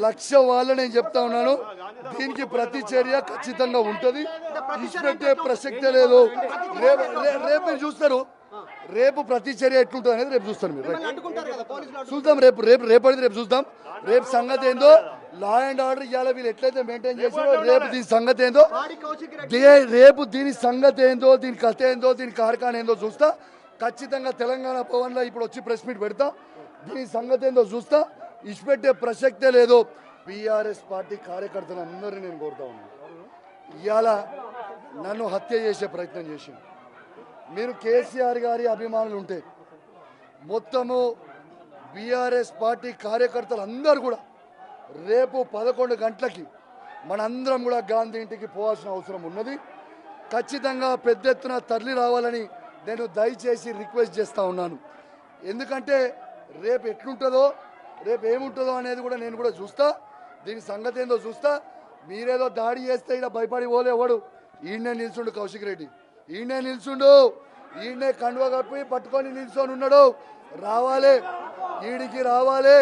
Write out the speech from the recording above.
లక్ష వాళ్ళు నేను చెప్తా ఉన్నాను. దీనికి ప్రతి చర్య ఖచ్చితంగా ఉంటుంది, ఇచ్చిపెట్టే ప్రసక్తే లేదు. రేపు మీరు చూస్తారు, రేపు ప్రతి చర్య ఎట్లుంటుంది అనేది రేపు చూస్తారు మీరు. చూద్దాం రేపు చూద్దాం. రేపు సంగతి ఏందో, లా అండ్ ఆర్డర్ ఇవాళ వీళ్ళు ఎట్లయితే మెయింటైన్ చేస్తారో రేపు దీని సంగతి ఏందో, రేపు దీని సంగతి ఏందో, దీని కథ ఏందో, దీని కార్ఖాన ఏందో చూస్తా. ఖచ్చితంగా తెలంగాణ భవన్లో ఇప్పుడు వచ్చి ప్రెస్ మీట్ పెడతా. దీని సంగతి ఏందో చూస్తా, ఇచ్చిపెట్టే ప్రసక్తే లేదు. బీఆర్ఎస్ పార్టీ కార్యకర్తలు అందరినీ నేను కోరుతా ఉన్నాను. ఇవాళ నన్ను హత్య చేసే ప్రయత్నం చేసింది. మీరు కేసీఆర్ గారి అభిమానులు ఉంటే మొత్తము బీఆర్ఎస్ పార్టీ కార్యకర్తలు అందరూ కూడా రేపు 11 గంటలకి మనందరం కూడా గాంధీ ఇంటికి పోవాల్సిన అవసరం ఉన్నది. ఖచ్చితంగా పెద్ద ఎత్తున తరలి రావాలని నేను దయచేసి రిక్వెస్ట్ చేస్తూ ఉన్నాను. ఎందుకంటే రేపు ఎట్లుంటుందో, రేపు ఏముంటుందో అనేది కూడా నేను కూడా చూస్తా. దీని సంగతి ఏందో చూస్తా. మీరేదో దాడి చేస్తే ఇక్కడ భయపడి పోలేవాడు. ఈయనే నిల్చుండు కౌశిక్ రెడ్డి, ఈయనే నిల్చుండు, ఈయనే కండువ కప్పి పట్టుకొని నిల్చొని ఉన్నాడు. రావాలి, ఈడికి రావాలి.